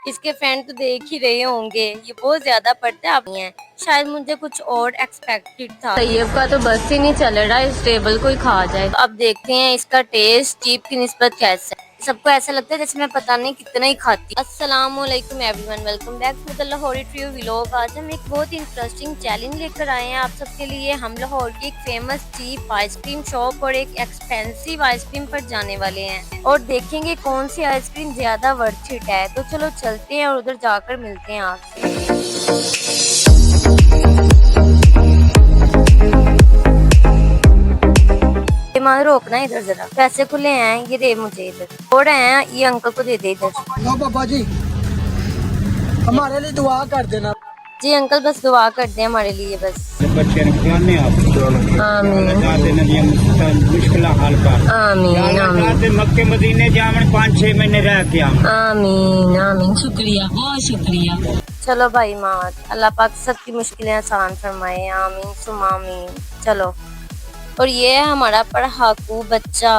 इसके फ्रेंड तो देख ही रहे होंगे, ये बहुत ज्यादा पढ़ते आप नहीं है। शायद मुझे कुछ और एक्सपेक्टेड था। तैयब का तो बस ही नहीं चल रहा, इस टेबल को ही खा जाए। अब देखते हैं इसका टेस्ट चीप की निस्बत कैसा है। सबको ऐसा लगता है जैसे मैं पता नहीं कितना ही खाती। अस्सलामुअलैकुम everyone, welcome back to the Lahori trio vlog. आज हम एक बहुत इंटरेस्टिंग चैलेंज लेकर आए हैं आप सबके लिए। हम लाहौर की एक फेमस चीप आइसक्रीम शॉप और एक एक्सपेंसिव आइसक्रीम पर जाने वाले हैं और देखेंगे कौन सी आइसक्रीम ज्यादा वर्थ इट है। तो चलो चलते हैं और उधर जाकर मिलते हैं आपसे। रोकना इधर जरा, पैसे खुले हैं, ये दे मुझे इधर। और हैं ये अंकल को दे दे इधर। लो बाबा जी हमारे लिए दुआ कर देना। जी अंकल बस दुआ कर दे हमारे लिए बस। बच्चे ने खिलाने मुश्किल हाल कर आमीन मक्के मदीने जावन 5-6 महीने रह के आमीन आमीन। शुक्रिया, बहुत शुक्रिया। चलो भाई मात, अल्लाह पाक सबकी मुश्किलें आसान फरमाए, आमीन सुम आमीन। चलो, और ये है हमारा पढ़ाकू बच्चा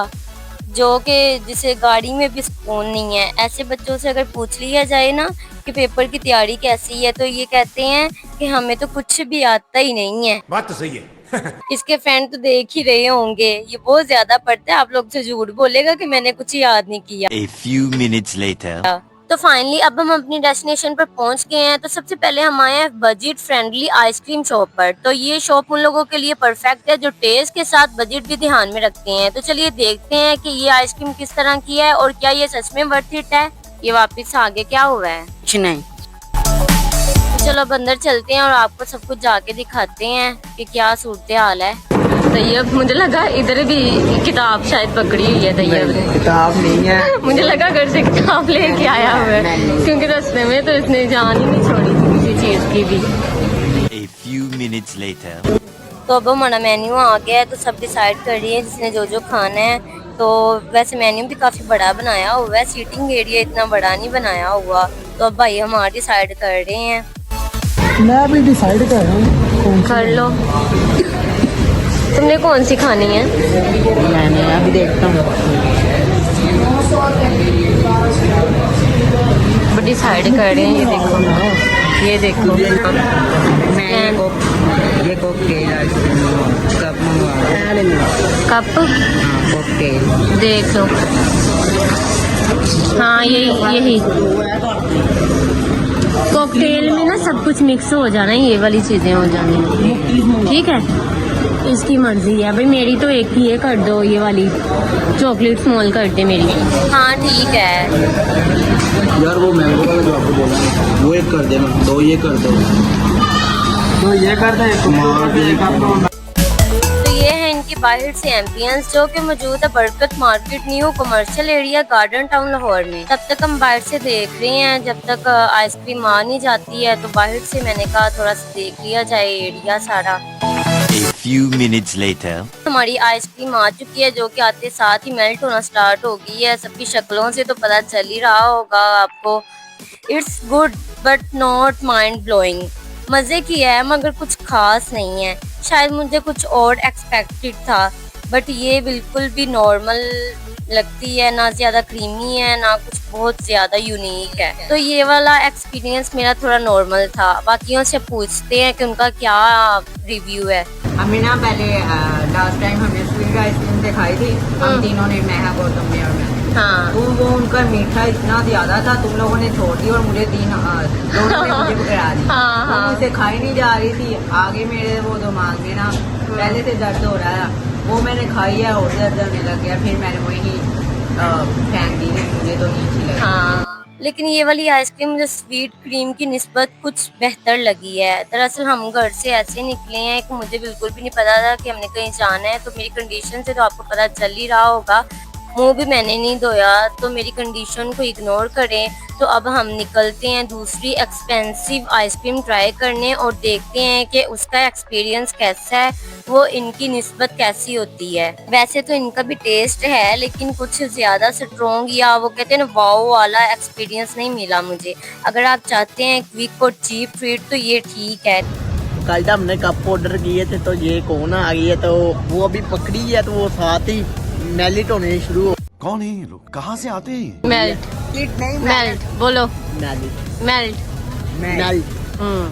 जो कि जिसे गाड़ी में भी सुकून नहीं है। ऐसे बच्चों से अगर पूछ लिया जाए ना कि पेपर की तैयारी कैसी है तो ये कहते हैं कि हमें तो कुछ भी आता ही नहीं है। बात तो सही है। इसके फ्रेंड तो देख ही रहे होंगे, ये बहुत ज्यादा पढ़ते हैं। आप लोग से झूठ बोलेगा कि मैंने कुछ याद नहीं किया। A few minutes later. तो फाइनली अब हम अपनी डेस्टिनेशन पर पहुंच गए हैं। तो सबसे पहले हम आए हैं बजट फ्रेंडली आइसक्रीम शॉप पर। तो ये शॉप उन लोगों के लिए परफेक्ट है जो टेस्ट के साथ बजट भी ध्यान में रखते हैं। तो चलिए देखते हैं कि ये आइसक्रीम किस तरह की है और क्या ये सच में वर्थ इट है। ये वापस आगे क्या हुआ है? कुछ नहीं। तो चलो अब अंदर चलते हैं और आपको सब कुछ जाके दिखाते हैं कि क्या सूरत हाल है। तैयब, मुझे लगा इधर भी किताब शायद पकड़ी हुई है तैयब ने। किताब नहीं है, मुझे लगा घर से किताब लेके आया हुआ है क्योंकि रास्ते में तो इसने जान ही नहीं छोड़ी किसी चीज की भी। A few minutes later. तो अब हमारा मेन्यू आ गया है तो सब डिसाइड कर रही है जिसने जो जो खाना है। तो वैसे मेन्यू भी काफी बड़ा बनाया हुआ है, सीटिंग एरिया इतना बड़ा नहीं बनाया हुआ। तो अब भाई हमारा डिसाइड कर रहे हैं। मैं भी डिसाइड कर रहा हूँ। कर लो, तुमने कौन सी खानी है? मैंने अभी देखता हूँ। डिसाइड कर रहे हैं, ये देखो ये देखो। ये कॉकटेल कप मंगवा। कप कॉकटेल देख लो। हाँ यही कॉकटेल में ना सब कुछ मिक्स हो जाना, ये वाली चीजें हो जानी। ठीक है, इसकी मर्जी है भाई। मेरी तो एक ही है, कर दो ये वाली चॉकलेट स्मॉल कर दे मेरी। हाँ ठीक है यार वो मैंगो वाला जो आपको बोला वो एक कर देना, 2 ये कर दो। तो ये कर दे। तो ये है इनकी बाहर से एम्बियंस जो कि मौजूद है बरकत market new commercial area garden town Lahore में। तब तक हम बाहर से देख रहे हैं जब तक आइसक्रीम आ नहीं जाती है। तो बाहर से मैंने कहा थोड़ा सा देख लिया जाए एरिया सारा। A few minutes later. हमारी आइसक्रीम आ चुकी है जो कि आते साथ ही मेल्ट होना स्टार्ट हो गई है। सबकी शक्लों से तो पता चल ही रहा होगा आपको। It's good but not mind blowing. मजे की है मगर कुछ खास नहीं है। शायद मुझे कुछ और एक्सपेक्टेड था बट ये बिल्कुल भी नॉर्मल लगती है, ना ज्यादा क्रीमी है ना कुछ बहुत ज्यादा यूनिक है। तो ये वाला एक्सपीरियंस मेरा थोड़ा नॉर्मल था। बाकियों से पूछते हैं कि उनका क्या रिव्यू है। हमने ना पहले लास्ट टाइम हमने स्वीट आइसक्रीम दिखाई थी, हम तीनों ने, मैं गौतम ने और मैं। हाँ तो वो उनका मीठा इतना ज्यादा था, तुम लोगों ने छोड़ दी और मुझे दोनों ने मुझे पकड़ा दी। हाँ। मुझसे खाई नहीं जा रही थी। आगे मेरे वो दिमाग में ना पहले से दर्द हो रहा था, वो मैंने खाई है और दर्द होने लग गया। फिर मैंने वही फेंक दी, मुझे तो नहीं अच्छी लगी। हाँ, लेकिन ये वाली आइसक्रीम मुझे स्वीट क्रीम की निस्बत कुछ बेहतर लगी है। दरअसल हम घर से ऐसे निकले हैं कि मुझे बिल्कुल भी नहीं पता था कि हमने कहीं जाना है। तो मेरी कंडीशन से तो आपको पता चल ही रहा होगा, मुंह भी मैंने नहीं धोया। तो मेरी कंडीशन को इग्नोर करें। तो अब हम निकलते हैं दूसरी एक्सपेंसिव आइसक्रीम ट्राई करने और देखते हैं कि उसका एक्सपीरियंस कैसा है, वो इनकी निस्बत कैसी होती है। वैसे तो इनका भी टेस्ट है लेकिन कुछ ज्यादा स्ट्रॉन्ग या वो कहते हैं ना वाओ वाला एक्सपीरियंस नहीं मिला मुझे। अगर आप चाहते हैं क्विक और चीप ट्रीट तो ये ठीक है। कल जब हमने कप ऑर्डर किए थे तो ये कौन आ गई है, तो वो अभी पकड़ी है तो वो साथ ही मेल्ट होने शुरू हो। कौन है ये लोग, कहाँ से आते हैं? मेल्ट बोलो।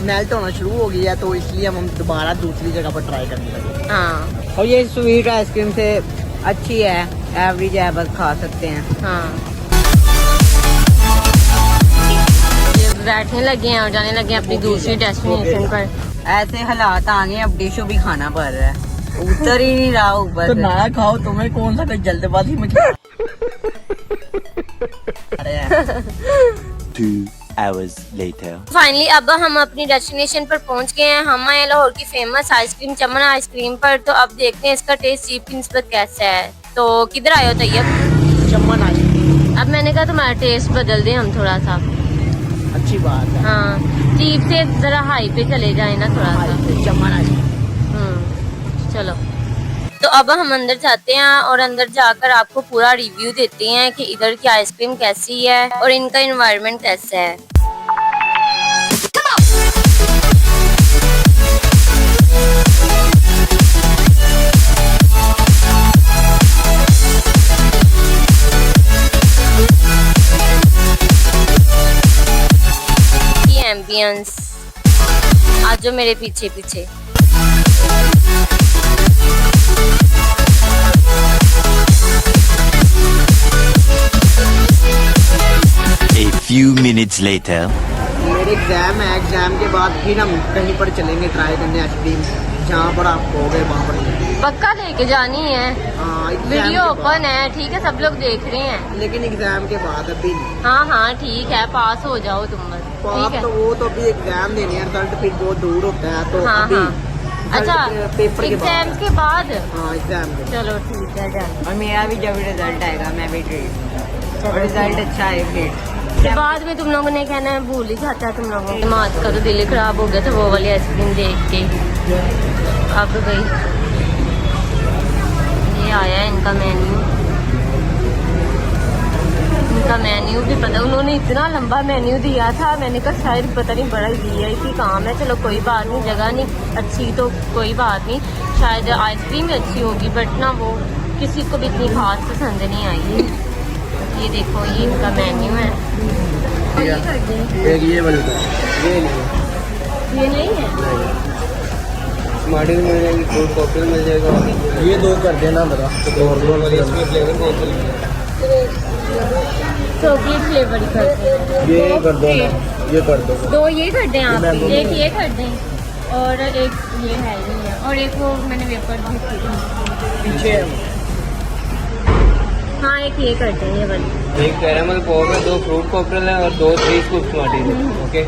मेल्ट होना शुरू हो गया है, तो इसलिए हम दोबारा दूसरी जगह पर ट्राई करने लगे। हाँ और ये स्वीट आइसक्रीम से अच्छी है, एवरेज है, बस खा सकते हैं। हाँ, ये बैठने लगे हैं और जाने लगे हैं अपनी दूसरी डेस्टिनेशन पर। ऐसे हालात आ गए, अब डिशो भी खाना पड़ रहा है, उतर ही नहीं रहा ऊपर तो से। ना खाओ, तुम्हें कौन सा कोई जल्दबाजी में अरे यार। 2 hours later. फाइनली अब हम अपनी डेस्टिनेशन पर पहुंच गए हैं। हम आए लाहौर की फेमस आइसक्रीम चमन आइसक्रीम पर। तो अब देखते हैं इसका टेस्ट चीप की निस्बत कैसा है। तो किधर आए हो तैयब? चमन आइसक्रीम अब मैंने कहा तुम्हारा टेस्ट बदल दें हम थोड़ा सा। अच्छी बात है। हाँ, चीप से जरा हाई पे चले जाए ना थोड़ा सा। चमन आइसक्रीम चलो, तो अब हम अंदर जाते हैं और अंदर जाकर आपको पूरा रिव्यू देते हैं कि इधर की आइसक्रीम कैसी है और इनका एनवायरनमेंट कैसा है। ये एम्बियंस, आज जो मेरे पीछे पीछे। A few minutes later. मेरे एग्जाम है, एग्जाम के बाद फिर हम कहीं पर चलेंगे ट्राई करने आइसक्रीम, जहाँ पर आप कहोगे वहाँ पर। पक्का लेके जानी है, हाँ, एग्जाम वीडियो के ओपन बाद। है, ठीक है, सब लोग देख रहे हैं। लेकिन एग्जाम के बाद अभी नहीं। हाँ हाँ ठीक है, पास हो जाओ तुम बस, ठीक पास है। तो वो तो अभी एग्जाम देने हैं, रिजल्ट फिर बहुत दूर होता है, तो हाँ अभी हाँ, अच्छा, पेपर के बाद। एग्जाम के बाद। हाँ, एग्जाम के बाद। चलो ठीक है, जाओ। और मेरा भी जब रिजल्ट आएगा मैं भी ट्रीट, और रिजल्ट अच्छा है फिर फिर बाद में तुम लोगों ने कहना है, भूल ही जाता है तुम लोगों को। मात का तो दिल ही खराब हो गया था वो वाली आइसक्रीम देख के। अब गई, ये आया इनका मेन्यू। इनका मेन्यू भी पता, उन्होंने इतना लंबा मेन्यू दिया था, मैंने कहा शायद पता नहीं बड़ा दिया ही काम है। चलो कोई बात नहीं, जगह नहीं अच्छी तो कोई बात नहीं, शायद आइसक्रीम भी अच्छी होगी, बट ना वो किसी को भी इतनी खास पसंद नहीं आई। ये देखो, ये इनका मेन्यू है। एक ये वाला ये नहीं ये नहीं है, स्मार्टिंग मिल जाएगी, फ्रूट कॉकटेल मिल जाएगा। ये दो कर देना मेरा, तो और इसमें फ्लेवर कौन सा लेना चॉकलेट फ्लेवर ही करते हैं। है? ये कर दो ना, ये कर दो। दो ये कर दें आप, मैंगो एक ये कर दें और एक ये है नहीं है, और एक वो मैंने वेपर भी की। पीछे हाँ, एक ये कर दें, ये वाली। एक कैरामल पॉप है, 2 फ्रूट कॉकटेल है और 2 3 स्कूप स्मार्टिंग है। ओके,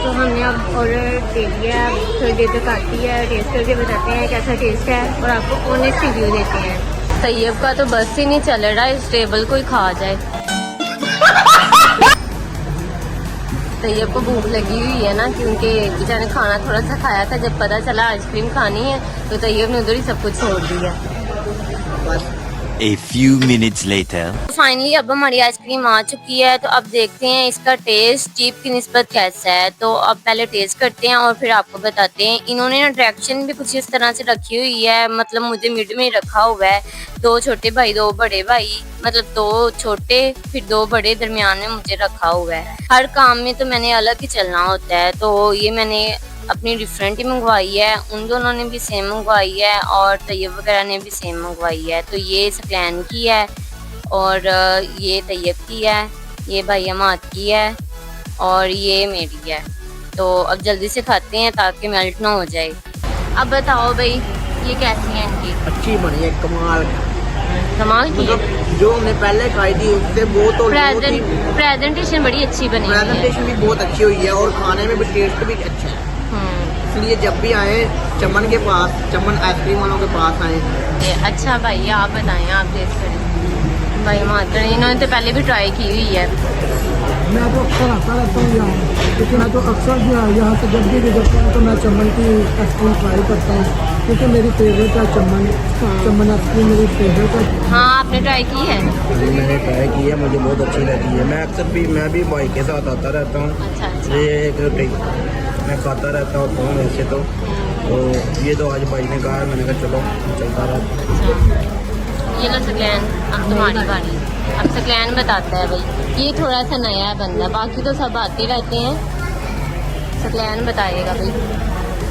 तो हमने अब ऑर्डर दे दिया, अब थोड़ी देर तक आती है, टेस्ट करके बताते हैं कैसा टेस्ट है और आपको ऑनेस्ट रिव्यू देते हैं। तैयब का तो बस ही नहीं चल रहा, इस टेबल को ही खा जाए। तैयब को भूख लगी हुई है ना, क्योंकि बेचारे ने खाना थोड़ा सा खाया था, जब पता चला आइसक्रीम खानी है तो तैयब ने उधर ही सब कुछ छोड़ दिया। A few minutes later. Finally अब हमारी आइसक्रीम आ चुकी है, तो अब देखते हैं इसका टेस्ट चीप की निस्बत कैसा है। तो अब पहले टेस्ट करते हैं और फिर आपको बताते हैं। इन्होंने ना डायरेक्शन भी कुछ इस तरह से रखी हुई है, मतलब मुझे मिड में रखा हुआ है, 2 छोटे भाई 2 बड़े भाई, मतलब 2 छोटे फिर 2 बड़े, दरमियान में मुझे रखा हुआ है। हर काम में तो मैंने अलग ही चलना होता है, तो ये मैंने अपनी डिफरेंट ही मंगवाई है, उन दोनों ने भी सेम मंगवाई है और तैयब वगैरह ने भी सेम मंगवाई है। तो ये सकलैन की है और ये तैयब की है, ये भाई अमाद की है और ये मेरी है। तो अब जल्दी से खाते हैं ताकि मेल्ट ना हो जाए। अब बताओ भाई, ये कैसी है इनकी? अच्छी बनी है, कमाल। कमाल की है, मतलब जो हमने पहले खाई थी उससे वो तो प्रेजेंटेशन बड़ी अच्छी बनी हुई है। प्रेजेंटेशन भी बहुत अच्छी हुई है और खाने में भी टेस्ट भी अच्छा है। इसलिए जब भी आए चमन के पास, चमन आइसक्रीम वालों के पास आए। ये अच्छा भाई, आप बताएं, आप टेस्ट करें। भाई मात्र इन्होंने तो पहले भी ट्राई की हुई है। मैं तो अक्सर आता रहता हूँ यहाँ, लेकिन मैं तो अक्सर जो है यहाँ से जब भी गुजरता हूँ तो मैं चमन की आइसक्रीम ट्राई करता हूँ, क्योंकि मेरी फेवरेट है चमन। चमन आइसक्रीम मेरी फेवरेट है। हाँ, आपने ट्राई की है? मैंने ट्राई की है, मुझे बहुत अच्छी लगी है। मैं अक्सर भी मैं भी भाई के साथ आता रहता हूँ। अच्छा, ये एक मैं खाता रहता हूँ वैसे तो ये तो आज भाई ने कहा, मैंने कहा चलो चलता रहा। ये लो सकलैन, अब तुम्हारी बारी। अब सकलैन बताता है भाई, ये थोड़ा सा नया बंदा, बाकी तो सब आते रहते हैं। सकलैन बताइएगा भाई।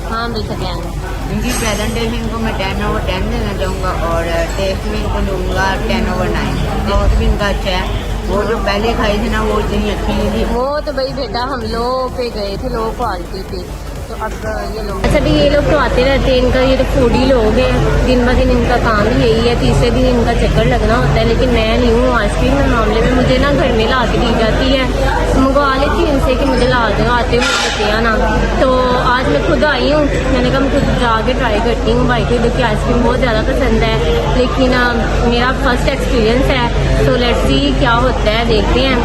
हाँ भाई सकलैन। इनकी प्रेजेंटेशन को मैं 10/10 देना चाहूँगा और टेस्ट में इनको दूंगा 10/9। टेस्ट भी इनका अच्छा है। वो जो पहले खाई थी ना वो इतनी अच्छी नहीं थी। वो तो भाई बेटा हम लोग पे गए थे, लो क्वालिटी पे, तो अब ये लोग अच्छा भी ये लोग तो आते रहते हैं, इनका ये तो फूडी लोग हैं, दिन ब दिन इनका काम ही यही है, तीसरे दिन इनका चक्कर लगना होता है। लेकिन मैं नहीं हूँ आइसक्रीम के मामले में, मुझे ना घर में ला के दी जाती है, मंगवा लेती हूँ इनसे कि मुझे ला दो, आते हुए बतिया ना। तो आज मैं खुद आई हूँ, मैंने कहा मैं खुद जाके ट्राई करती हूँ। भाई को देखिए आइसक्रीम बहुत ज़्यादा पसंद है, लेकिन मेरा फर्स्ट एक्सपीरियंस है, तो लेट्स सी क्या होता है, देखते हैं।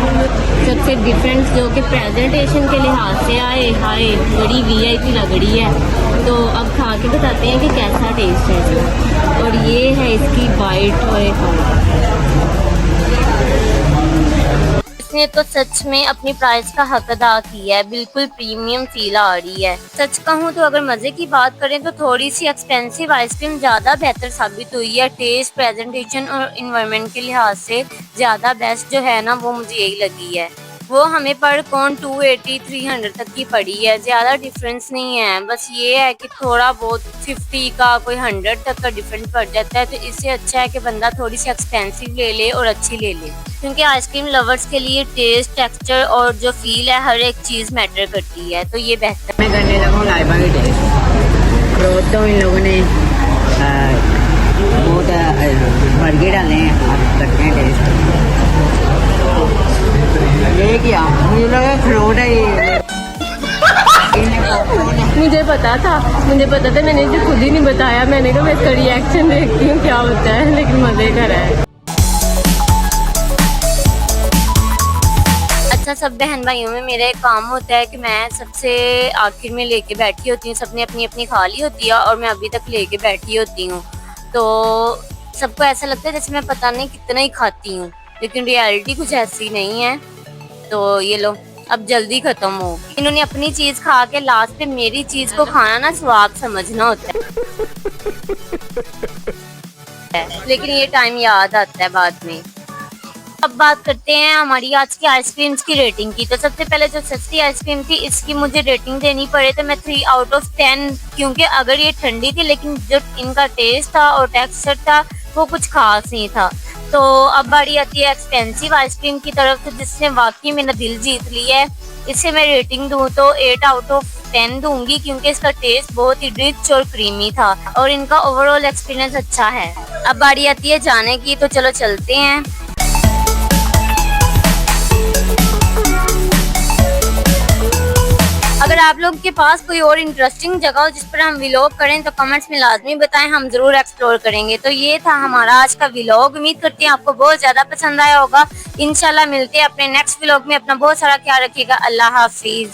सबसे डिफरेंट जो कि प्रेजेंटेशन के लिहाज से आए हाय बड़ी VIP लग रही है, तो अब खा के बताते हैं कि कैसा टेस्ट है जो। और ये है इसकी बाइट और इसने तो सच में अपनी प्राइस का हक अदा किया है, बिल्कुल प्रीमियम फील आ रही है। सच कहूँ तो अगर मजे की बात करें तो थोड़ी सी एक्सपेंसिव आइसक्रीम ज्यादा बेहतर साबित हुई है। टेस्ट, प्रेजेंटेशन और इन्वायरमेंट के लिहाज से ज्यादा बेस्ट जो है ना वो मुझे यही लगी है। वो हमें पर कौन 280-300 तक की पड़ी है, ज़्यादा डिफरेंस नहीं है। बस ये है कि थोड़ा बहुत 50 का कोई 100 तक का डिफरेंस पड़ जाता है, तो इससे अच्छा है कि बंदा थोड़ी सी एक्सपेंसिव ले ले और अच्छी ले ले, क्योंकि आइसक्रीम लवर्स के लिए टेस्ट, टेक्सचर और जो फील है हर एक चीज़ मैटर करती है, तो ये बेहतर। मैं करने लगा हूँ लाइबा के टेस्ट, तो इन लोगों ने बहुत भर के डाले हैं, आप करते हैं टेस्ट। ये क्या मुझे लगा फ्रूट है ये। मुझे पता था, मैंने इसे खुद ही नहीं बताया। मैंने कहा मैं इसका रिएक्शन देखती हूँ क्या होता है, लेकिन मज़े का है। अच्छा, सब बहन भाइयों में मेरा एक काम होता है कि मैं सबसे आखिर में लेके बैठी होती हूँ, सबने अपनी अपनी खा ली होती है और मैं अभी तक लेके बैठी होती हूँ। तो सबको ऐसा लगता है जैसे मैं पता नहीं कितना ही खाती हूँ, लेकिन रियलिटी कुछ ऐसी नहीं है। तो ये लो अब जल्दी खत्म हो। इन्होंने अपनी चीज खा के लास्ट पे मेरी चीज को खाना ना स्वाद समझना होता है, लेकिन ये टाइम याद आता है बाद में। अब बात करते हैं हमारी आज की आइसक्रीम्स की रेटिंग की। तो सबसे पहले जो सस्ती आइसक्रीम थी इसकी मुझे रेटिंग देनी पड़े तो मैं 3/10, क्योंकि अगर ये ठंडी थी लेकिन जो इनका टेस्ट था और टेक्सचर था वो कुछ खास नहीं था। तो अब बारी आती है एक्सपेंसिव आइसक्रीम की तरफ, तो जिसने वाकई मेरा दिल जीत लिया है। इसे मैं रेटिंग दूँ तो 8/10 दूंगी, क्योंकि इसका टेस्ट बहुत ही रिच और क्रीमी था और इनका ओवरऑल एक्सपीरियंस अच्छा है। अब बारी आती है जाने की, तो चलो चलते हैं। अगर आप लोग के पास कोई और इंटरेस्टिंग जगह हो जिस पर हम व्लॉग करें तो कमेंट्स में लाजमी बताएं, हम जरूर एक्सप्लोर करेंगे। तो ये था हमारा आज का व्लॉग, उम्मीद करते हैं आपको बहुत ज्यादा पसंद आया होगा। इंशाल्लाह मिलते हैं अपने नेक्स्ट व्लॉग में। अपना बहुत सारा ख्याल रखिएगा। अल्लाह हाफिज।